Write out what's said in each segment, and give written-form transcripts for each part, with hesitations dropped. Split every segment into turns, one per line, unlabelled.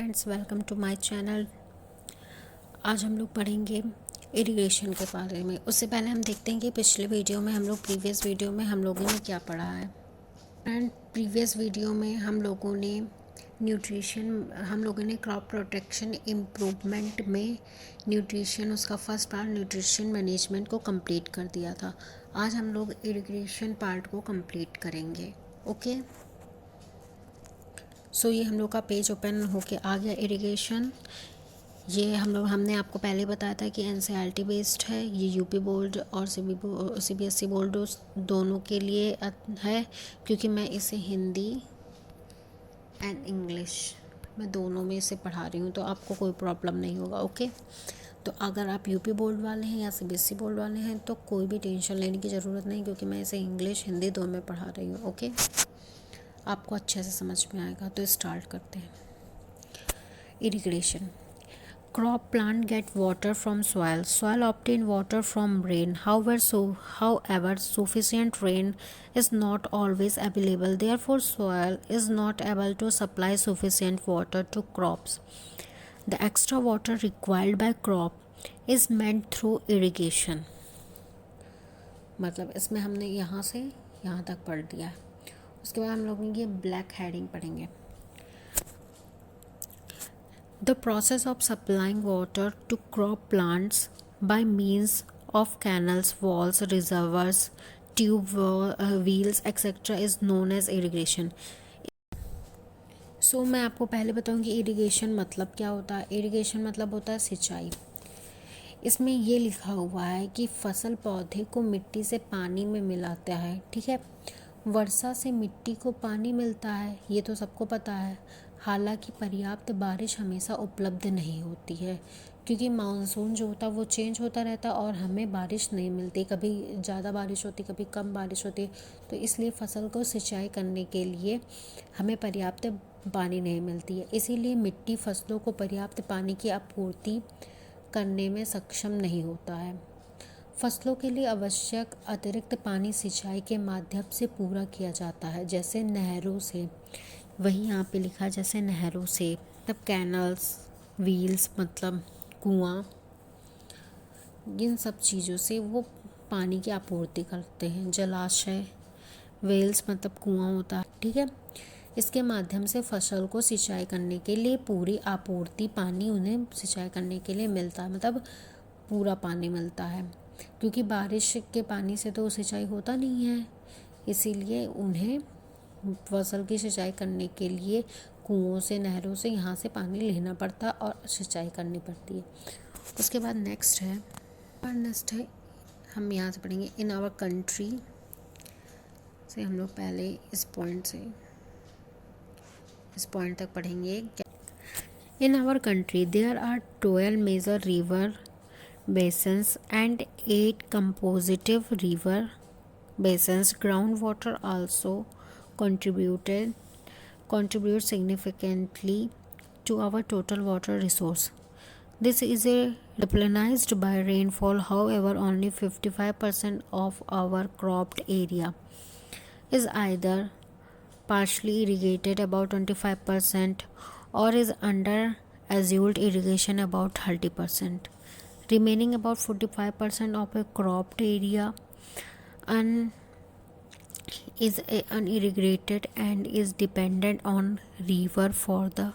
Friends, welcome to my channel. आज हम लोग पढ़ेंगे इरिगेशन के बारे में। उससे पहले हम देखते हैं कि पिछले वीडियो में प्रीवियस वीडियो में हम लोगों ने क्या पढ़ा है। एंड प्रीवियस वीडियो में हम लोगों ने क्रॉप प्रोटेक्शन इम्प्रूवमेंट में न्यूट्रिशन, उसका फर्स्ट पार्ट न्यूट्रिशन मैनेजमेंट को कंप्लीट कर दिया था। आज हम लोग इरिगेशन पार्ट को कंप्लीट करेंगे। ओके, सो ये हम लोग का पेज ओपन होके आ गया। इरिगेशन ये हमने आपको पहले बताया था कि एनसीईआरटी बेस्ड है। ये यूपी बोर्ड और सीबीएसई बोर्ड दोनों के लिए है, क्योंकि मैं इसे हिंदी एंड इंग्लिश मैं दोनों में से पढ़ा रही हूँ, तो आपको कोई प्रॉब्लम नहीं होगा। ओके, तो अगर आप यूपी बोर्ड वाले हैं या सीबीएसई बोर्ड वाले हैं तो कोई भी टेंशन लेने की ज़रूरत नहीं, क्योंकि मैं इसे इंग्लिश हिंदी दोनों में पढ़ा रही हूँ। ओके, आपको अच्छे से समझ में आएगा। तो स्टार्ट करते हैं। Irrigation. Crop plant get water from soil. Soil obtain water from rain. However, sufficient rain is not always available. Therefore, soil is not able to supply sufficient water to crops. The extra water required by crop is meant through irrigation. मतलब इसमें हमने यहाँ से यहाँ तक पढ़ दिया है। उसके बाद हम लोग ये ब्लैक हेडिंग पढ़ेंगे। The process of supplying water to crop plants by means of canals, walls, reservoirs, tube wheels, etc. is known as irrigation. So मैं आपको पहले बताऊंगी इरिगेशन मतलब क्या होता है। इरिगेशन मतलब होता है सिंचाई। इसमें ये लिखा हुआ है कि फसल पौधे को मिट्टी से पानी में मिलाता है। ठीक है, वर्षा से मिट्टी को पानी मिलता है, ये तो सबको पता है। हालांकि पर्याप्त बारिश हमेशा उपलब्ध नहीं होती है, क्योंकि मानसून जो होता है वो चेंज होता रहता है और हमें बारिश नहीं मिलती। कभी ज़्यादा बारिश होती, कभी कम बारिश होती। तो इसलिए फसल को सिंचाई करने के लिए हमें पर्याप्त पानी नहीं मिलती है। इसीलिए मिट्टी फसलों को पर्याप्त पानी की आपूर्ति करने में सक्षम नहीं होता है। फसलों के लिए आवश्यक अतिरिक्त पानी सिंचाई के माध्यम से पूरा किया जाता है, जैसे नहरों से। वही यहाँ पे लिखा, जैसे नहरों से, तब कैनल्स, व्हील्स मतलब कुआं, इन सब चीज़ों से वो पानी की आपूर्ति करते हैं। जलाशय, वेल्स मतलब कुआं होता है। ठीक है, इसके माध्यम से फसल को सिंचाई करने के लिए पूरी आपूर्ति पानी उन्हें सिंचाई करने के लिए मिलता है, मतलब पूरा पानी मिलता है। क्योंकि बारिश के पानी से तो सिंचाई होता नहीं है, इसीलिए उन्हें फसल की सिंचाई करने के लिए कुओं से, नहरों से, यहाँ से पानी लेना पड़ता और सिंचाई करनी पड़ती है। उसके बाद नेक्स्ट है हम यहाँ से पढ़ेंगे इन आवर कंट्री से। हम लोग पहले इस पॉइंट तक पढ़ेंगे। In our country there are 12 major river basins and 8 compositive river basins. Groundwater also contributes significantly to our total water resource. This is replenished by rainfall. However, only 55% of our cropped area is either partially irrigated, about 25%, or is under assumed irrigation, about 30%. Remaining about 45% of a cropped area is unirrigated and is dependent on river for the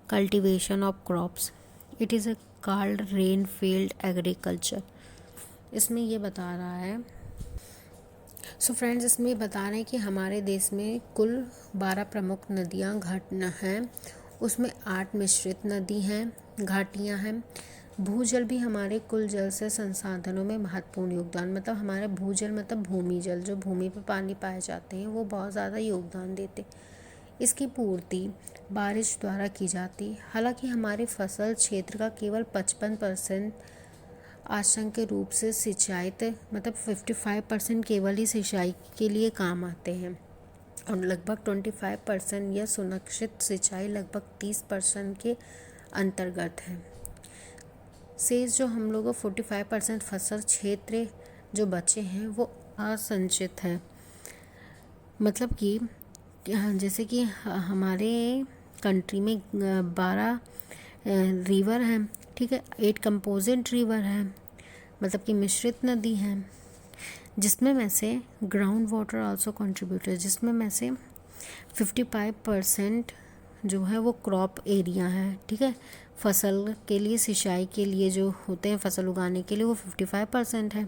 cultivation of crops. It is called rainfield agriculture. इसमें ये बता रहा है, so friends, इसमें बता रहे हैं कि हमारे देश में कुल 12 प्रमुख नदियाँ हैं। उसमें 8 मिश्रित नदी हैं, घाटियाँ हैं। भूजल भी हमारे कुल जल से संसाधनों में महत्वपूर्ण योगदान, मतलब हमारा भूजल मतलब भूमि जल, जो भूमि पर पानी पाए जाते हैं, वो बहुत ज़्यादा योगदान देते। इसकी पूर्ति बारिश द्वारा की जाती। हालांकि हमारे फसल क्षेत्र का केवल 55% आशंक रूप से सिंचाई, मतलब 55% केवल ही सिंचाई के लिए काम आते हैं, और लगभग 25% या सुनिश्चित सिंचाई लगभग 30% के अंतर्गत है। शेष जो हम लोगों 45% फसल क्षेत्र जो बचे हैं वो असंचित है। मतलब कि जैसे कि हमारे कंट्री में 12 रिवर हैं, ठीक है, 8 कंपोजिट रिवर हैं, मतलब कि मिश्रित नदी हैं, जिसमें में से ग्राउंड वाटर आल्सो कंट्रीब्यूटेड, जिसमें में से 55% जो है वो क्रॉप एरिया है, ठीक है, फसल के लिए, सिंचाई के लिए जो होते हैं फसल उगाने के लिए, वो 55% है।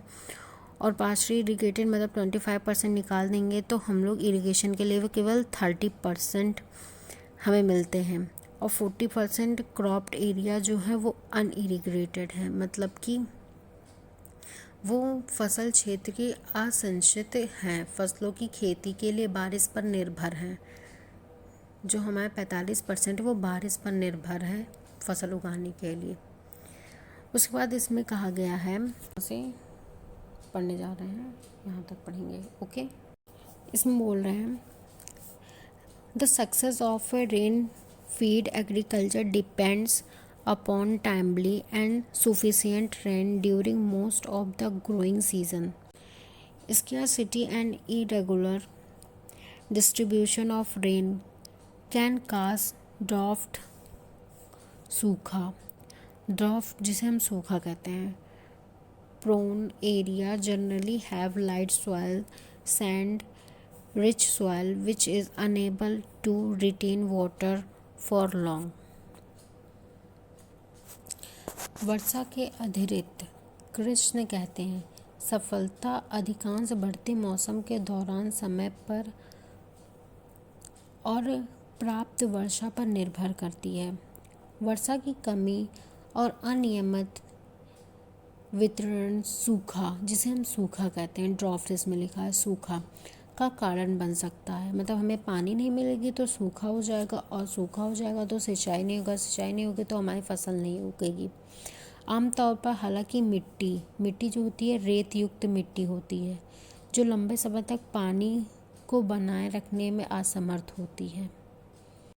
और पार्शली इरीगेटेड मतलब 25% निकाल देंगे तो हम लोग इरिगेशन के लिए वो केवल 30% हमें मिलते हैं। और 40% क्रॉप्ड एरिया जो है वो अनइरिगेटेड है, मतलब कि वो फसल क्षेत्र के असिंचित हैं, फसलों की खेती के लिए बारिश पर निर्भर हैं। जो हमारे 45% वो बारिश पर निर्भर है फसल उगाने के लिए। उसके बाद इसमें कहा गया है, उसे पढ़ने जा रहे हैं, यहाँ तक पढ़ेंगे, ओके। इसमें बोल रहे हैं the success of A rain feed agriculture depends upon timely and sufficient rain during most of the growing season. Scarcity and irregular distribution of rain can cause drought, सूखा, ड्राफ्ट जिसे हम सूखा कहते हैं। Prone area generally have light soil, sand rich soil which is unable to retain water for long. वर्षा के अतिरिक्त कृष्ण कहते हैं सफलता अधिकांश बढ़ते मौसम के दौरान समय पर और प्राप्त वर्षा पर निर्भर करती है। वर्षा की कमी और अनियमित वितरण सूखा, जिसे हम सूखा कहते हैं, ड्राफ्ट इसमें लिखा है, सूखा का कारण बन सकता है। मतलब हमें पानी नहीं मिलेगी तो सूखा हो जाएगा, और सूखा हो जाएगा तो सिंचाई नहीं होगा, सिंचाई नहीं होगी तो हमारी फसल नहीं उगेगी। आमतौर पर हालांकि मिट्टी जो होती है रेत युक्त मिट्टी होती है, जो लंबे समय तक पानी को बनाए रखने में असमर्थ होती है।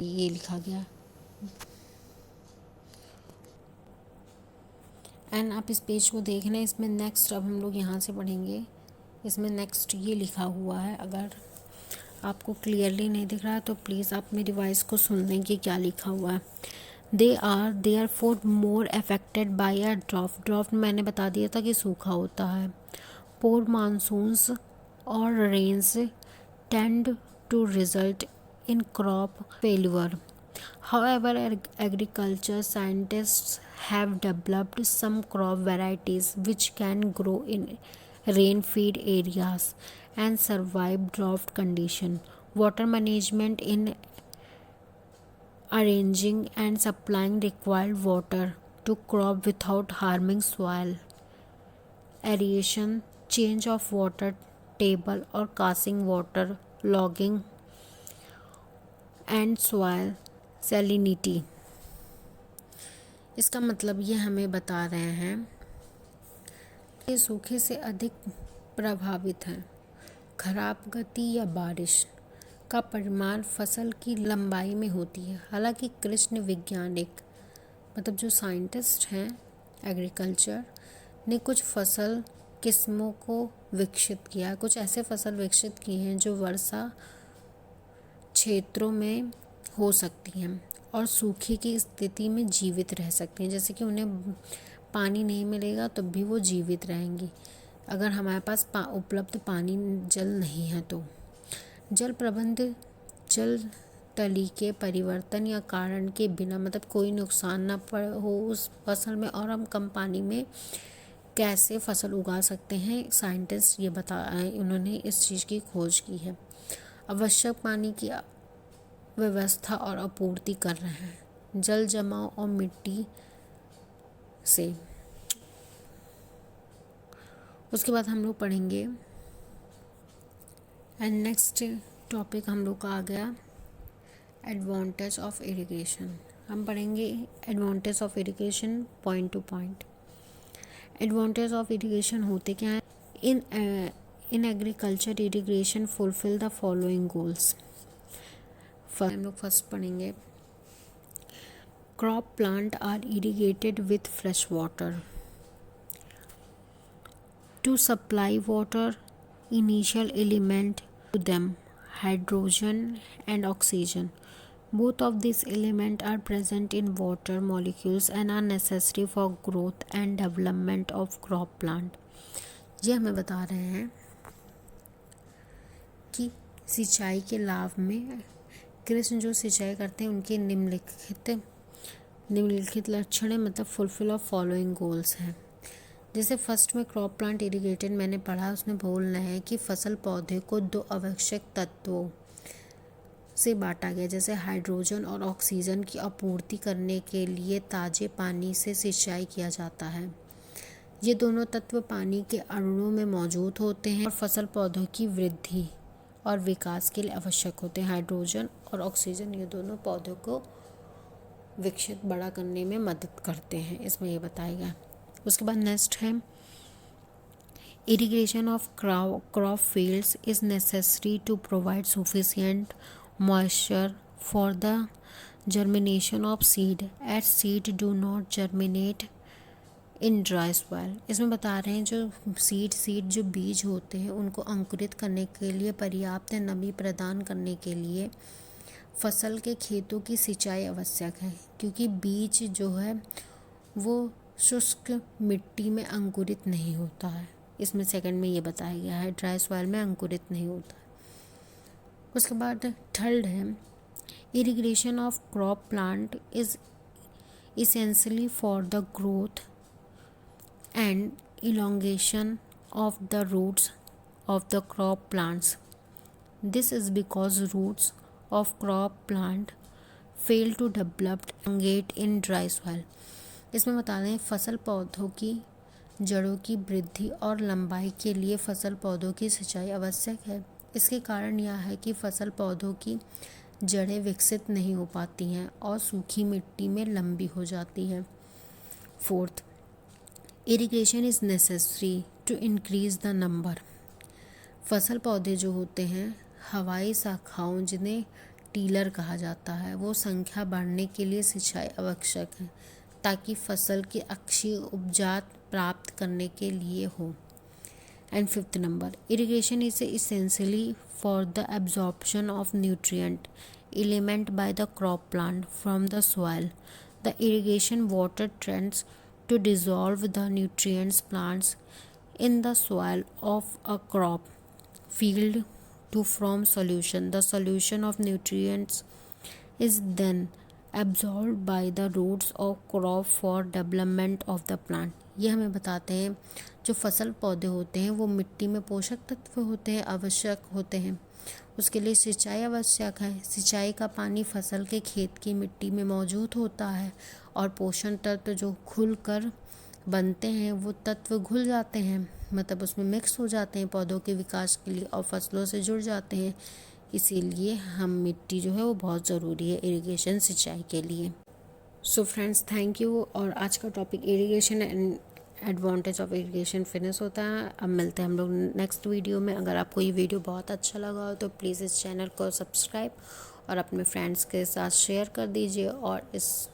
ये लिखा गया। एंड आप इस पेज को देख रहे हैं, इसमें नेक्स्ट अब हम लोग यहाँ से पढ़ेंगे। इसमें नेक्स्ट ये लिखा हुआ है, अगर आपको क्लियरली नहीं दिख रहा है तो प्लीज़ आप मेरी वॉइस को सुन लें कि क्या लिखा हुआ है। They are therefore more affected by a drought. Drought मैंने बता दिया था कि सूखा होता है। पोर मानसून्स और rains tend to result in crop failure. However, agriculture scientists have developed some crop varieties which can grow in rain-fed areas and survive drought condition. Water management in arranging and supplying required water to crop without harming soil. Aeration, change of water table or casing water, logging and soil salinity. इसका मतलब ये हमें बता रहे हैं कि सूखे से अधिक प्रभावित हैं। खराब गति या बारिश का परिमाण फसल की लंबाई में होती है। हालांकि कृषि वैज्ञानिक मतलब जो साइंटिस्ट हैं एग्रीकल्चर ने कुछ फसल किस्मों को विकसित किया, कुछ ऐसे फसल विकसित किए हैं जो वर्षा क्षेत्रों में हो सकती हैं और सूखे की स्थिति में जीवित रह सकती हैं। जैसे कि उन्हें पानी नहीं मिलेगा तब भी वो जीवित रहेंगी अगर हमारे पास उपलब्ध पानी जल नहीं है तो। जल प्रबंध जल तली के परिवर्तन या कारण के बिना मतलब कोई नुकसान ना हो उस फसल में और हम कम पानी में कैसे फसल उगा सकते हैं, साइंटिस्ट ये उन्होंने इस चीज़ की खोज की है। आवश्यक पानी की व्यवस्था और आपूर्ति कर रहे हैं जल जमाव और मिट्टी से। उसके बाद हम लोग पढ़ेंगे एंड नेक्स्ट टॉपिक हम लोग का आ गया एडवांटेज ऑफ इरिगेशन। हम पढ़ेंगे advantage of irrigation point to point. Advantage of irrigation होते क्या है? In agriculture irrigation fulfil the following goals. हम लोग फर्स्ट पढ़ेंगे crop plant are irrigated with fresh water to supply water initial element to them hydrogen and oxygen Both of these elements are present in water molecules and are necessary for growth and development of crop plant. ये हमें बता रहे हैं कि सिंचाई के लाभ में कृष्ण जो सिंचाई करते हैं उनके निम्नलिखित लक्षण है, मतलब फुलफिल ऑफ फॉलोइंग गोल्स हैं। जैसे फर्स्ट में क्रॉप प्लांट इरिगेटेड मैंने पढ़ा, उसमें बोलना है कि फसल पौधे को 2 आवश्यक तत्वों से बांटा गया, जैसे हाइड्रोजन और ऑक्सीजन की आपूर्ति करने के लिए ताजे पानी से सिंचाई किया जाता है। ये दोनों तत्व पानी के अणुओं में मौजूद होते हैं और फसल पौधों की वृद्धि और विकास के लिए आवश्यक होते हैं। हाइड्रोजन और ऑक्सीजन ये दोनों पौधों को विकसित बड़ा करने में मदद करते हैं, इसमें ये बताया गया। उसके बाद नेक्स्ट है irrigation of crop fields is necessary to provide sufficient moisture for the germination of seed at seed do not germinate in dry soil. इसमें बता रहे हैं जो सीड जो बीज होते हैं उनको अंकुरित करने के लिए पर्याप्त नमी प्रदान करने के लिए फसल के खेतों की सिंचाई आवश्यक है, क्योंकि बीज जो है वो शुष्क मिट्टी में अंकुरित नहीं होता है। इसमें सेकंड में ये बताया गया है ड्राई सॉइल में अंकुरित नहीं होता है। उसके बाद थर्ड है irrigation of crop plant is essentially for the growth and elongation of the roots of the crop plants. This is because roots of crop plant fail to develop and elongate in dry soil. इसमें बता दें फसल पौधों की जड़ों की वृद्धि और लंबाई के लिए फसल पौधों की सिंचाई आवश्यक है। इसके कारण यह है कि फसल पौधों की जड़ें विकसित नहीं हो पाती हैं और सूखी मिट्टी में लंबी हो जाती है। Fourth, irrigation is necessary to increase the number. फसल पौधे जो होते हैं हवाई शाखाओं जिन्हें टीलर कहा जाता है, वो संख्या बढ़ने के लिए सिंचाई आवश्यक है ताकि फसल की अच्छी उपजात प्राप्त करने के लिए हो। And fifth number, irrigation is essentially for the absorption of nutrient element by the crop plant from the soil. The irrigation water trends to dissolve the nutrients plants in the soil of a crop field to form solution. The solution of nutrients is then absorbed by the roots of crop for development of the plant. ये हमें बताते हैं जो फसल पौधे होते हैं वो मिट्टी में पोषक तत्व होते हैं, आवश्यक होते हैं, उसके लिए सिंचाई आवश्यक है। सिंचाई का पानी फसल के खेत की मिट्टी में मौजूद होता है और पोषण तत्व जो खुल कर बनते हैं वो तत्व घुल जाते हैं, मतलब उसमें मिक्स हो जाते हैं पौधों के विकास के लिए और फसलों से जुड़ जाते हैं। इसीलिए हम मिट्टी जो है वो बहुत ज़रूरी है इरिगेशन सिंचाई के लिए। So friends, thank you. और आज का topic irrigation and advantage of irrigation finish होता है। अब मिलते हैं हम लोग नेक्स्ट वीडियो में। अगर आपको ये वीडियो बहुत अच्छा लगा हो तो प्लीज़ इस चैनल को सब्सक्राइब और अपने फ्रेंड्स के साथ शेयर कर दीजिए और इस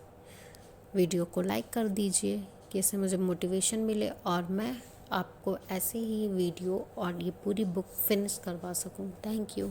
वीडियो को लाइक कर दीजिए कि इससे मुझे मोटिवेशन मिले और मैं आपको ऐसे ही वीडियो और ये पूरी बुक फिनिश करवा सकूं। Thank you.